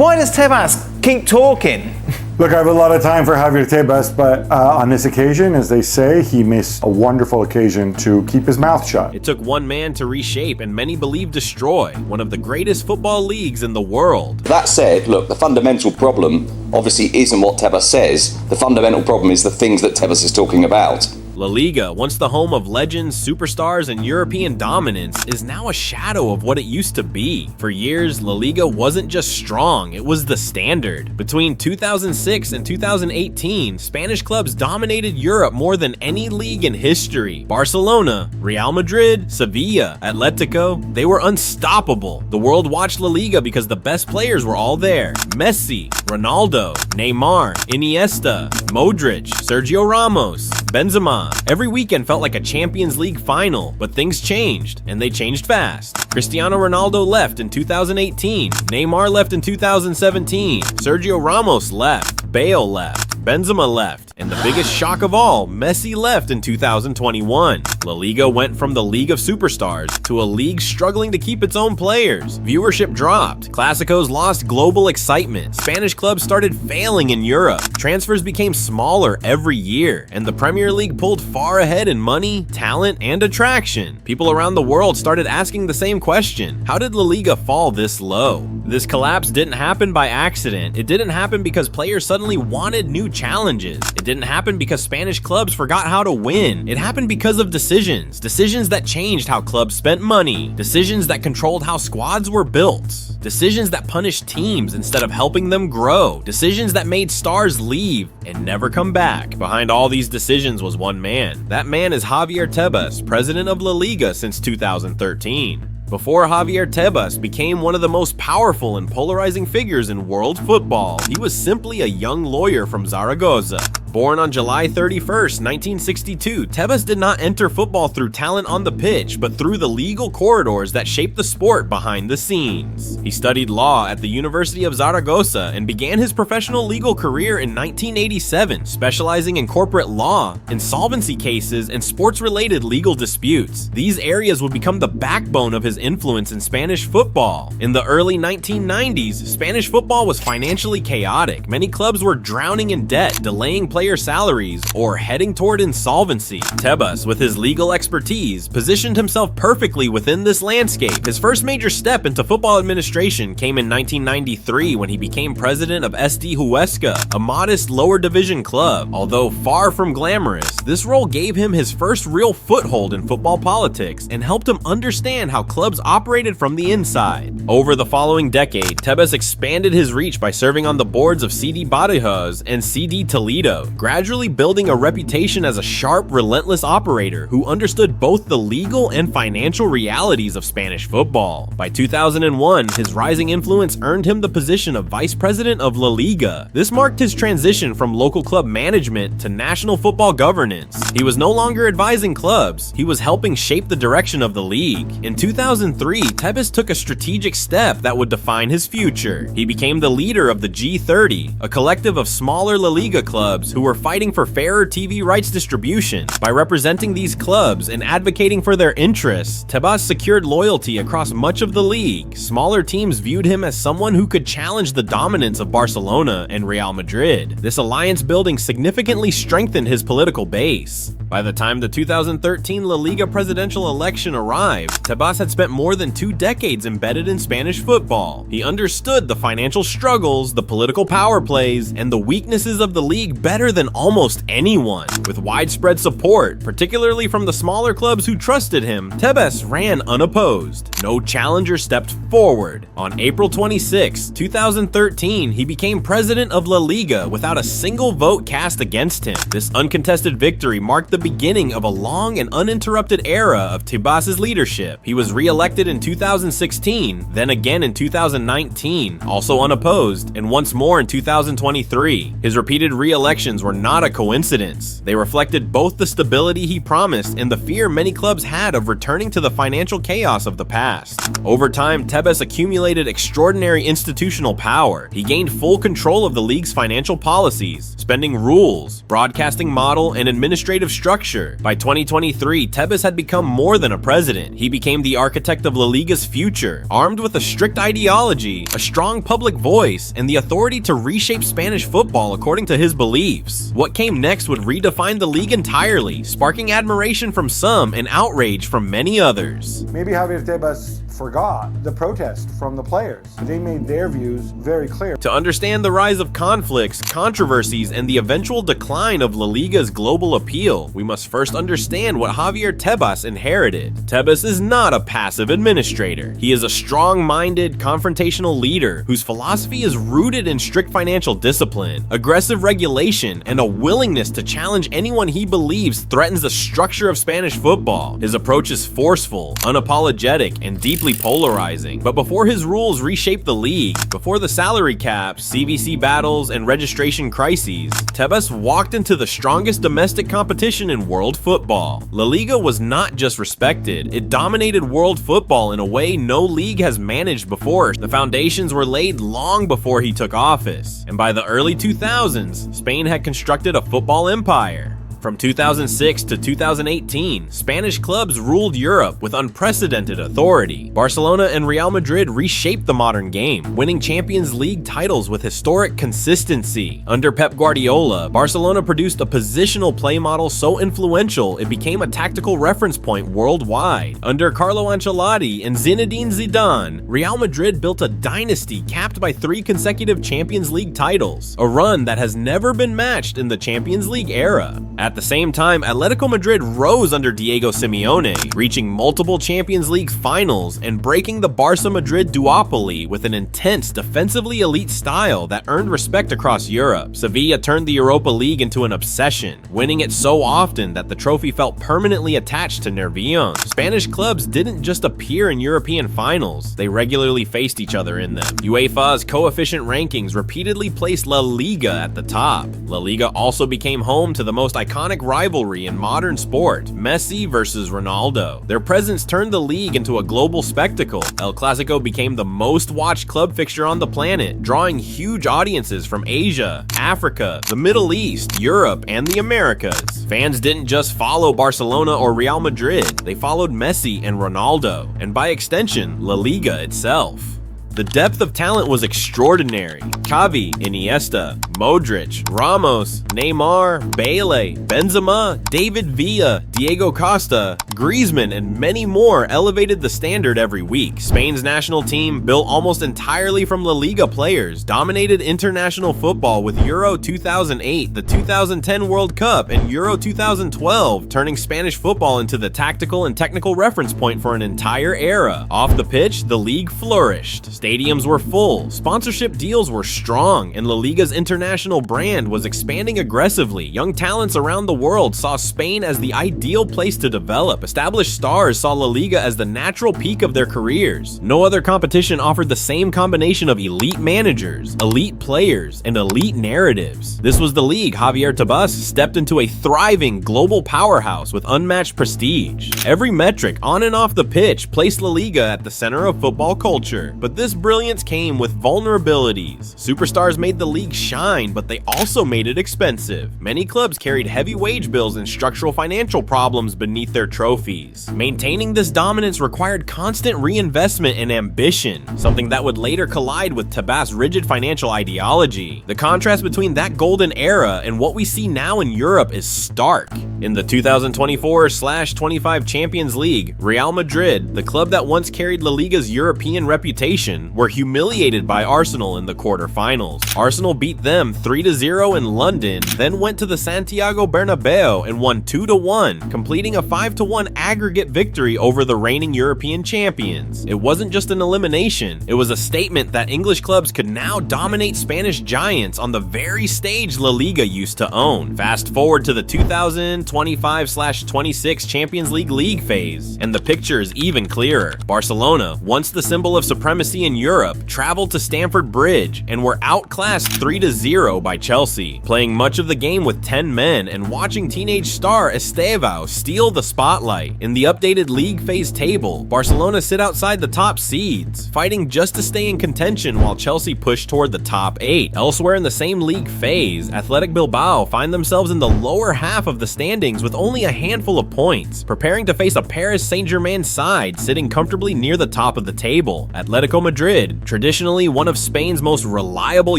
Why does Tebas keep talking? Look, I have a lot of time for Javier Tebas, but on this occasion, as they say, he missed a wonderful occasion to keep his mouth shut. It took one man to reshape and many believe destroy one of the greatest football leagues in the world. That said, look, the fundamental problem obviously isn't what Tebas says. The fundamental problem is the things that Tebas is talking about. La Liga, once the home of legends, superstars, and European dominance, is now a shadow of what it used to be. For years, La Liga wasn't just strong, it was the standard. Between 2006 and 2018, Spanish clubs dominated Europe more than any league in history. Barcelona, Real Madrid, Sevilla, Atletico, they were unstoppable. The world watched La Liga because the best players were all there. Messi, Ronaldo, Neymar, Iniesta, Modric, Sergio Ramos, Benzema. Every weekend felt like a Champions League final, but things changed, and they changed fast. Cristiano Ronaldo left in 2018, Neymar left in 2017, Sergio Ramos left, Bale left, Benzema left, and the biggest shock of all, Messi left in 2021. La Liga went from the League of Superstars to a league struggling to keep its own players. Viewership dropped, Clásicos lost global excitement, Spanish clubs started failing in Europe, transfers became smaller every year, and the Premier League pulled far ahead in money, talent, and attraction. People around the world started asking the same question: how did La Liga fall this low? This collapse didn't happen by accident. It didn't happen because players suddenly wanted new challenges. It didn't happen because Spanish clubs forgot how to win. It happened because of decisions that changed how clubs spent money, decisions that controlled how squads were built, decisions that punished teams instead of helping them grow, decisions that made stars leave and never come back. Behind all these decisions was one man. That man is Javier Tebas, president of La Liga since 2013. Before Javier Tebas became one of the most powerful and polarizing figures in world football, he was simply a young lawyer from Zaragoza. Born on July 31st, 1962, Tebas did not enter football through talent on the pitch, but through the legal corridors that shaped the sport behind the scenes. He studied law at the University of Zaragoza and began his professional legal career in 1987, specializing in corporate law, insolvency cases, and sports-related legal disputes. These areas would become the backbone of his influence in Spanish football. In the early 1990s, Spanish football was financially chaotic. Many clubs were drowning in debt, delaying player salaries, or heading toward insolvency. Tebas, with his legal expertise, positioned himself perfectly within this landscape. His first major step into football administration came in 1993 when he became president of SD Huesca, a modest lower division club. Although far from glamorous, this role gave him his first real foothold in football politics and helped him understand how clubs operated from the inside. Over the following decade, Tebas expanded his reach by serving on the boards of CD Badajoz and CD Toledo, gradually building a reputation as a sharp, relentless operator who understood both the legal and financial realities of Spanish football. By 2001, his rising influence earned him the position of vice president of La Liga. This marked his transition from local club management to national football governance. He was no longer advising clubs, he was helping shape the direction of the league. In 2003, Tebas took a strategic step that would define his future. He became the leader of the G30, a collective of smaller La Liga clubs who were fighting for fairer TV rights distribution. By representing these clubs and advocating for their interests, Tebas secured loyalty across much of the league. Smaller teams viewed him as someone who could challenge the dominance of Barcelona and Real Madrid. This alliance building significantly strengthened his political base. By the time the 2013 La Liga presidential election arrived, Tebas had spent more than 2 decades embedded in Spanish football. He understood the financial struggles, the political power plays, and the weaknesses of the league better than almost anyone. With widespread support, particularly from the smaller clubs who trusted him, Tebas ran unopposed. No challenger stepped forward. On April 26, 2013, he became president of La Liga without a single vote cast against him. This uncontested victory marked the beginning of a long and uninterrupted era of Tebas' leadership. He was re-elected in 2016, then again in 2019, also unopposed, and once more in 2023. His repeated re-elections foundations were not a coincidence. They reflected both the stability he promised and the fear many clubs had of returning to the financial chaos of the past. Over time, Tebas accumulated extraordinary institutional power. He gained full control of the league's financial policies, spending rules, broadcasting model, and administrative structure. By 2023, Tebas had become more than a president. He became the architect of La Liga's future, armed with a strict ideology, a strong public voice, and the authority to reshape Spanish football according to his beliefs. What came next would redefine the league entirely, sparking admiration from some and outrage from many others. Maybe Javier Tebas forgot the protest from the players. They made their views very clear. To understand the rise of conflicts, controversies, and the eventual decline of La Liga's global appeal, we must first understand what Javier Tebas inherited. Tebas is not a passive administrator. He is a strong-minded, confrontational leader whose philosophy is rooted in strict financial discipline, aggressive regulation, and a willingness to challenge anyone he believes threatens the structure of Spanish football. His approach is forceful, unapologetic, and deeply polarizing. But before his rules reshaped the league, before the salary caps, CVC battles, and registration crises, Tebas walked into the strongest domestic competition in world football. La Liga was not just respected, it dominated world football in a way no league has managed before. The foundations were laid long before he took office, and by the early 2000s, Spain had constructed a football empire. From 2006 to 2018, Spanish clubs ruled Europe with unprecedented authority. Barcelona and Real Madrid reshaped the modern game, winning Champions League titles with historic consistency. Under Pep Guardiola, Barcelona produced a positional play model so influential it became a tactical reference point worldwide. Under Carlo Ancelotti and Zinedine Zidane, Real Madrid built a dynasty capped by 3 consecutive Champions League titles, a run that has never been matched in the Champions League era. At the same time, Atletico Madrid rose under Diego Simeone, reaching multiple Champions League finals and breaking the Barca-Madrid duopoly with an intense, defensively elite style that earned respect across Europe. Sevilla turned the Europa League into an obsession, winning it so often that the trophy felt permanently attached to Nervión. Spanish clubs didn't just appear in European finals, they regularly faced each other in them. UEFA's coefficient rankings repeatedly placed La Liga at the top. La Liga also became home to the most iconic rivalry in modern sport, Messi versus Ronaldo. Their presence turned the league into a global spectacle. El Clasico became the most watched club fixture on the planet, drawing huge audiences from Asia, Africa, the Middle East, Europe, and the Americas. Fans didn't just follow Barcelona or Real Madrid, they followed Messi and Ronaldo, and by extension, La Liga itself. The depth of talent was extraordinary. Xavi, Iniesta, Modric, Ramos, Neymar, Bale, Benzema, David Villa, Diego Costa, Griezmann, and many more elevated the standard every week. Spain's national team, built almost entirely from La Liga players, dominated international football with Euro 2008, the 2010 World Cup, and Euro 2012, turning Spanish football into the tactical and technical reference point for an entire era. Off the pitch, the league flourished. Stadiums were full, sponsorship deals were strong, and La Liga's international brand was expanding aggressively. Young talents around the world saw Spain as the ideal place to develop. Established stars saw La Liga as the natural peak of their careers. No other competition offered the same combination of elite managers, elite players, and elite narratives. This was the league Javier Tebas stepped into, a thriving global powerhouse with unmatched prestige. Every metric on and off the pitch placed La Liga at the center of football culture, but this brilliance came with vulnerabilities. Superstars made the league shine, but they also made it expensive. Many clubs carried heavy wage bills and structural financial problems beneath their trophies. Maintaining this dominance required constant reinvestment and ambition, something that would later collide with Tebas' rigid financial ideology. The contrast between that golden era and what we see now in Europe is stark. In the 2024/25 Champions League, Real Madrid, the club that once carried La Liga's European reputation, were humiliated by Arsenal in the quarterfinals. Arsenal beat them 3-0 in London, then went to the Santiago Bernabeu and won 2-1, completing a 5-1 aggregate victory over the reigning European champions. It wasn't just an elimination, it was a statement that English clubs could now dominate Spanish giants on the very stage La Liga used to own. Fast forward to the 2025/26 Champions League phase, and the picture is even clearer. Barcelona, once the symbol of supremacy in in Europe, traveled to Stamford Bridge and were outclassed 3-0 by Chelsea, playing much of the game with 10 men and watching teenage star Estevao steal the spotlight. In the updated league phase table, Barcelona sit outside the top seeds, fighting just to stay in contention while Chelsea push toward the top 8. Elsewhere in the same league phase, Athletic Bilbao find themselves in the lower half of the standings with only a handful of points, preparing to face a Paris Saint-Germain side sitting comfortably near the top of the table. Atletico Madrid, traditionally one of Spain's most reliable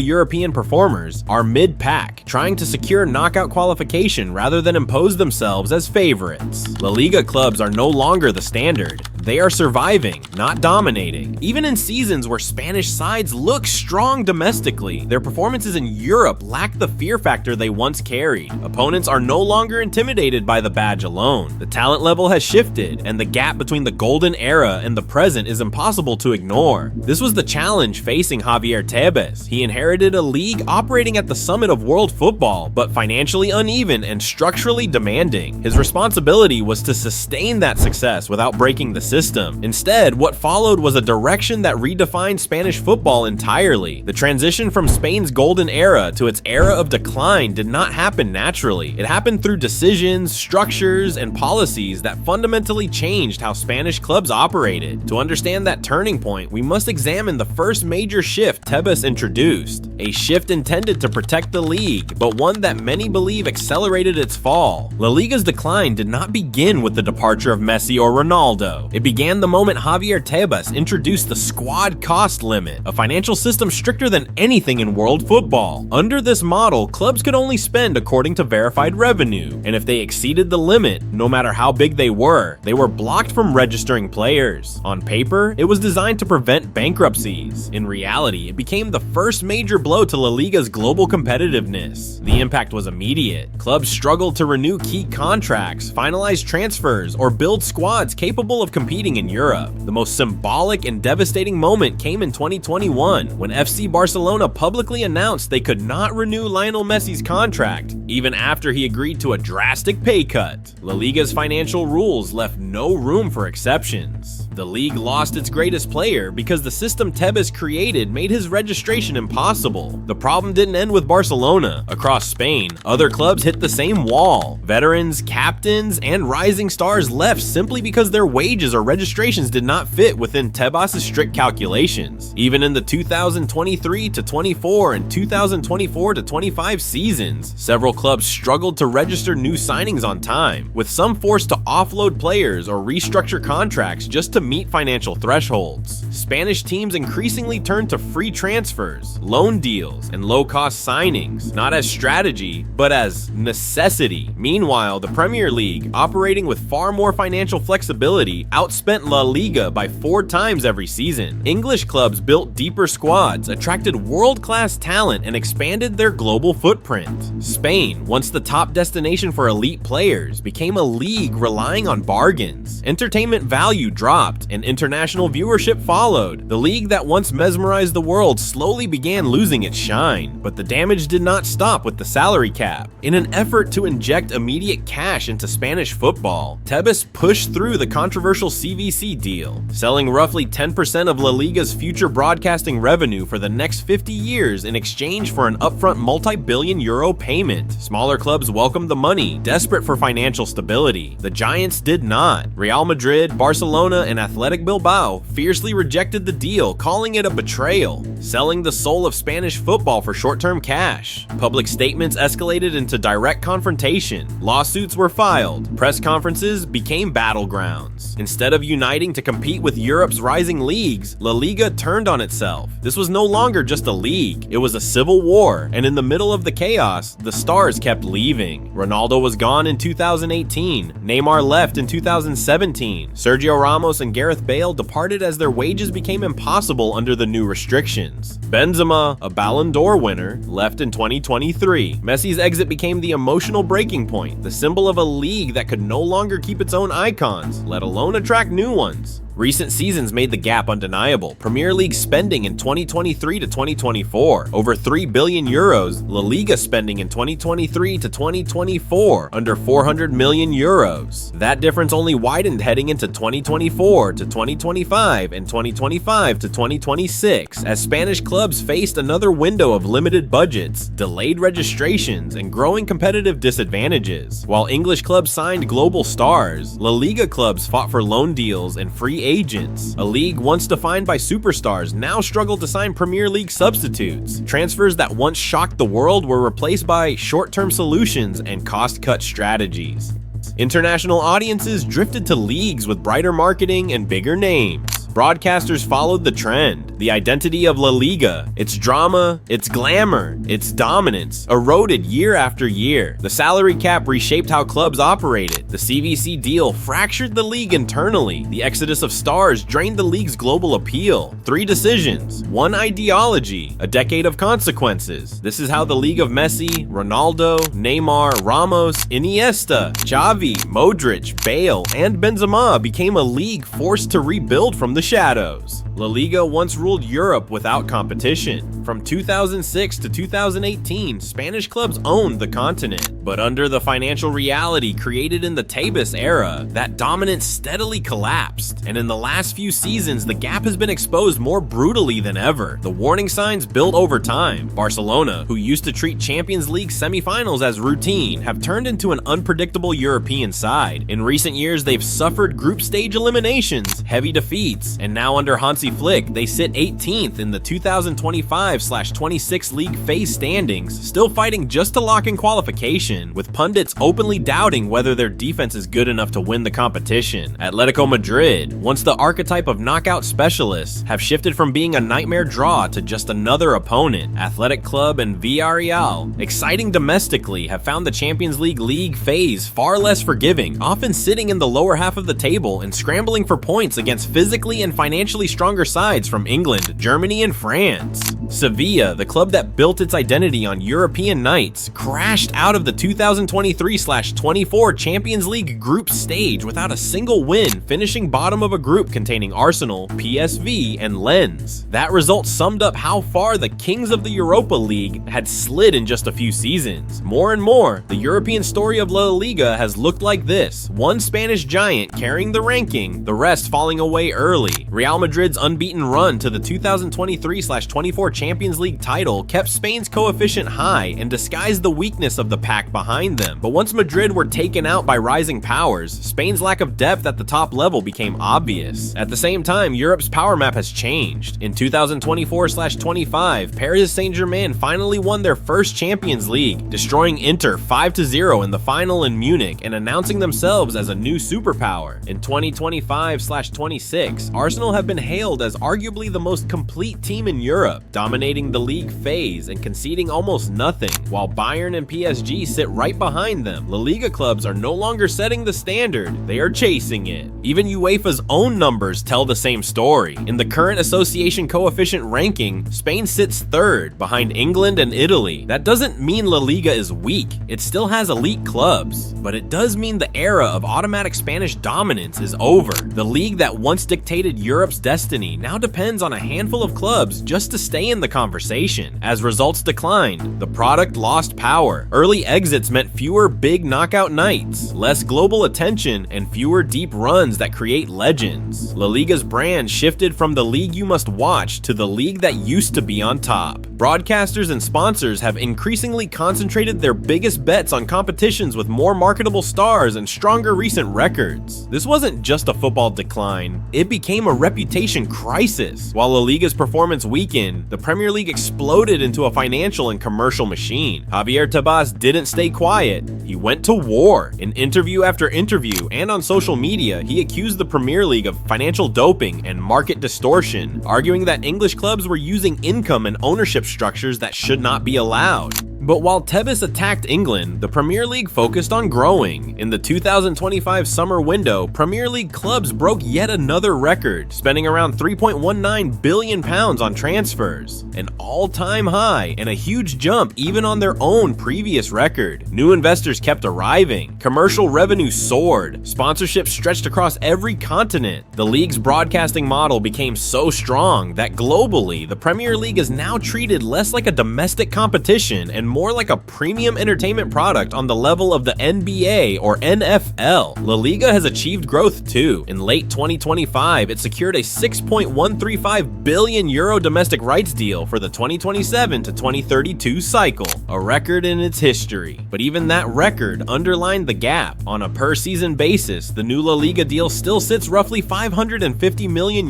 European performers, are mid-pack, trying to secure knockout qualification rather than impose themselves as favorites. La Liga clubs are no longer the standard. They are surviving, not dominating. Even in seasons where Spanish sides look strong domestically, their performances in Europe lack the fear factor they once carried. Opponents are no longer intimidated by the badge alone. The talent level has shifted, and the gap between the golden era and the present is impossible to ignore. This was the challenge facing Javier Tebas. He inherited a league operating at the summit of world football, but financially uneven and structurally demanding. His responsibility was to sustain that success without breaking the system. Instead, what followed was a direction that redefined Spanish football entirely. The transition from Spain's golden era to its era of decline did not happen naturally. It happened through decisions, structures, and policies that fundamentally changed how Spanish clubs operated. To understand that turning point, we must examine the first major shift Tebas introduced. A shift intended to protect the league, but one that many believe accelerated its fall. La Liga's decline did not begin with the departure of Messi or Ronaldo. It began the moment Javier Tebas introduced the squad cost limit, a financial system stricter than anything in world football. Under this model, clubs could only spend according to verified revenue, and if they exceeded the limit, no matter how big they were blocked from registering players. On paper, it was designed to prevent bankruptcies. In reality, it became the first major blow to La Liga's global competitiveness. The impact was immediate. Clubs struggled to renew key contracts, finalize transfers, or build squads capable of competing in Europe. The most symbolic and devastating moment came in 2021, when FC Barcelona publicly announced they could not renew Lionel Messi's contract, even after he agreed to a drastic pay cut. La Liga's financial rules left no room for exceptions. The league lost its greatest player because the system Tebas created made his registration impossible. The problem didn't end with Barcelona. Across Spain, other clubs hit the same wall. Veterans, captains, and rising stars left simply because their wages or registrations did not fit within Tebas' strict calculations. Even in the 2023-24 and 2024-25 seasons, several clubs struggled to register new signings on time, with some forced to offload players or restructure contracts just to meet financial thresholds. Spanish teams increasingly turned to free transfers, loan deals, and low-cost signings, not as strategy, but as necessity. Meanwhile, the Premier League, operating with far more financial flexibility, outspent La Liga by 4 times every season. English clubs built deeper squads, attracted world-class talent, and expanded their global footprint. Spain, once the top destination for elite players, became a league relying on bargains. Entertainment value dropped, and international viewership followed. The league that once mesmerized the world slowly began losing its shine, but the damage did not stop with the salary cap. In an effort to inject immediate cash into Spanish football, Tebas pushed through the controversial CVC deal, selling roughly 10% of La Liga's future broadcasting revenue for the next 50 years in exchange for an upfront multi-billion euro payment. Smaller clubs welcomed the money, desperate for financial stability. The giants did not. Real Madrid, Barcelona, and Athletic Bilbao fiercely rejected the deal, calling it a betrayal, selling the soul of Spanish football for short-term cash. Public statements escalated into direct confrontation. Lawsuits were filed. Press conferences became battlegrounds. Instead of uniting to compete with Europe's rising leagues, La Liga turned on itself. This was no longer just a league, it was a civil war, and in the middle of the chaos, the stars kept leaving. Ronaldo was gone in 2018, Neymar left in 2017, Sergio Ramos and Gareth Bale departed as their wages became impossible under the new restrictions. Benzema, a Ballon d'Or winner, left in 2023. Messi's exit became the emotional breaking point, the symbol of a league that could no longer keep its own icons, let alone attract new ones. Recent seasons made the gap undeniable. Premier League spending in 2023 to 2024, over 3 billion euros. La Liga spending in 2023 to 2024, under 400 million euros. That difference only widened heading into 2024 to 2025 and 2025 to 2026, as Spanish clubs faced another window of limited budgets, delayed registrations, and growing competitive disadvantages. While English clubs signed global stars, La Liga clubs fought for loan deals and free agents. A league once defined by superstars now struggled to sign Premier League substitutes. Transfers that once shocked the world were replaced by short-term solutions and cost-cut strategies. International audiences drifted to leagues with brighter marketing and bigger names. Broadcasters followed the trend. The identity of La Liga, its drama, its glamour, its dominance, eroded year after year. The salary cap reshaped how clubs operated. The CVC deal fractured the league internally. The exodus of stars drained the league's global appeal. 3 decisions, 1 ideology, a decade of consequences. This is how the league of Messi, Ronaldo, Neymar, Ramos, Iniesta, Xavi, Modric, Bale, and Benzema became a league forced to rebuild from the shadows. La Liga once ruled Europe without competition. From 2006 to 2018, Spanish clubs owned the continent. But under the financial reality created in the Tebas era, that dominance steadily collapsed. And in the last few seasons, the gap has been exposed more brutally than ever. The warning signs built over time. Barcelona, who used to treat Champions League semifinals as routine, have turned into an unpredictable European side. In recent years, they've suffered group stage eliminations, heavy defeats, and now under Hansi Flick, they sit 18th in the 2025/26 league phase standings, still fighting just to lock in qualification, with pundits openly doubting whether their defense is good enough to win the competition. Atletico Madrid, once the archetype of knockout specialists, have shifted from being a nightmare draw to just another opponent. Athletic Club and Villarreal, exciting domestically, have found the Champions League phase far less forgiving, often sitting in the lower half of the table and scrambling for points against physically and financially stronger sides from England, Germany, and France. Sevilla, the club that built its identity on European nights, crashed out of the 2023/24 Champions League group stage without a single win, finishing bottom of a group containing Arsenal, PSV, and Lens. That result summed up how far the kings of the Europa League had slid in just a few seasons. More and more, the European story of La Liga has looked like this: one Spanish giant carrying the ranking, the rest falling away early. Real Madrid's unbeaten run to the 2023/24 Champions League title kept Spain's coefficient high and disguised the weakness of the pack behind them. But once Madrid were taken out by rising powers, Spain's lack of depth at the top level became obvious. At the same time, Europe's power map has changed. In 2024/25, Paris Saint-Germain finally won their first Champions League, destroying Inter 5-0 in the final in Munich and announcing themselves as a new superpower. In 2025/26, Arsenal have been hailed as arguably the most complete team in Europe, dominating the league phase and conceding almost nothing, while Bayern and PSG sit right behind them. La Liga clubs are no longer setting the standard, they are chasing it. Even UEFA's own numbers tell the same story. In the current association coefficient ranking, Spain sits 3rd, behind England and Italy. That doesn't mean La Liga is weak, it still has elite clubs, but it does mean the era of automatic Spanish dominance is over. The league that once dictated Europe's destiny now depends on a handful of clubs just to stay in the conversation. As results declined, the product lost power. Early exits meant fewer big knockout nights, less global attention, and fewer deep runs that create legends. La Liga's brand shifted from the league you must watch to the league that used to be on top. Broadcasters and sponsors have increasingly concentrated their biggest bets on competitions with more marketable stars and stronger recent records. This wasn't just a football decline, it became a reputation crisis. While La Liga's performance weakened, the Premier League exploded into a financial and commercial machine. Javier Tebas didn't stay quiet, he went to war. In interview after interview and on social media, he accused the Premier League of financial doping and market distortion, arguing that English clubs were using income and ownership structures that should not be allowed. But while Tebas attacked England, the Premier League focused on growing. In the 2025 summer window, Premier League clubs broke yet another record, spending around £3.19 billion on transfers, an all-time high and a huge jump even on their own previous record. New investors kept arriving, commercial revenue soared, sponsorships stretched across every continent. The league's broadcasting model became so strong that globally, the Premier League is now treated less like a domestic competition and more like a premium entertainment product on the level of the NBA or NFL. LaLiga has achieved growth too. In late 2025, it secured a €6.135 billion domestic rights deal for the 2027 to 2032 cycle, a record in its history. But even that record underlined the gap. On a per-season basis, the new La Liga deal still sits roughly €550 million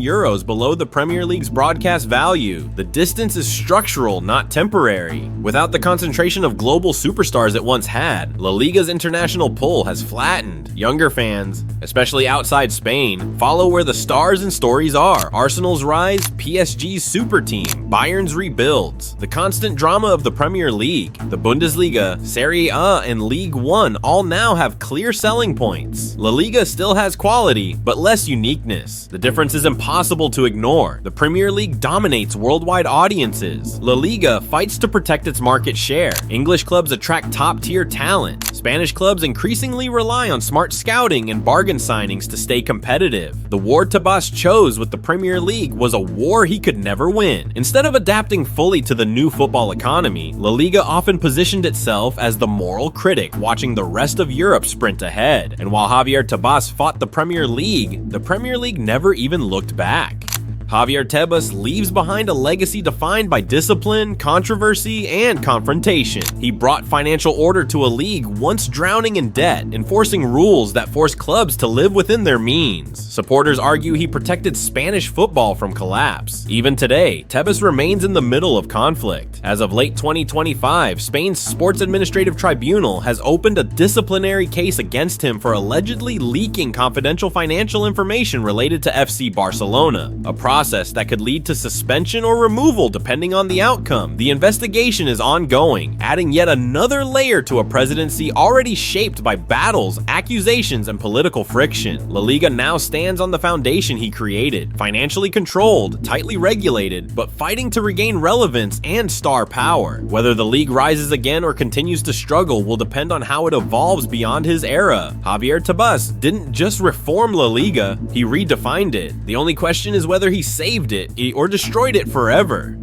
below the Premier League's broadcast value. The distance is structural, not temporary. Without the concentration of global superstars it once had, La Liga's international pull has flattened. Younger fans, especially outside Spain, follow where the stars and stories are. Arsenal's rise, PSG's super team, Bayern's rebuilds. The constant drama of the Premier League, the Bundesliga, Serie A, and League One all now have clear selling points. La Liga still has quality, but less uniqueness. The difference is impossible to ignore. The Premier League dominates worldwide audiences. La Liga fights to protect its market share. English clubs attract top-tier talent. Spanish clubs increasingly rely on smart scouting and bargain signings to stay competitive. The war Tebas chose with the Premier League was a war he could never win. Instead of adapting fully to the new football economy, La Liga often positioned itself as the moral critic watching the rest of Europe sprint ahead. And while Javier Tebas fought the Premier League never even looked back. Javier Tebas leaves behind a legacy defined by discipline, controversy, and confrontation. He brought financial order to a league once drowning in debt, enforcing rules that force clubs to live within their means. Supporters argue he protected Spanish football from collapse. Even today, Tebas remains in the middle of conflict. As of late 2025, Spain's Sports Administrative Tribunal has opened a disciplinary case against him for allegedly leaking confidential financial information related to FC Barcelona, a process that could lead to suspension or removal depending on the outcome. The investigation is ongoing, adding yet another layer to a presidency already shaped by battles, accusations, and political friction. La Liga now stands on the foundation he created, financially controlled, tightly regulated, but fighting to regain relevance and star power. Whether the league rises again or continues to struggle will depend on how it evolves beyond his era. Javier Tebas didn't just reform La Liga, he redefined it. The only question is whether he saved it or destroyed it forever.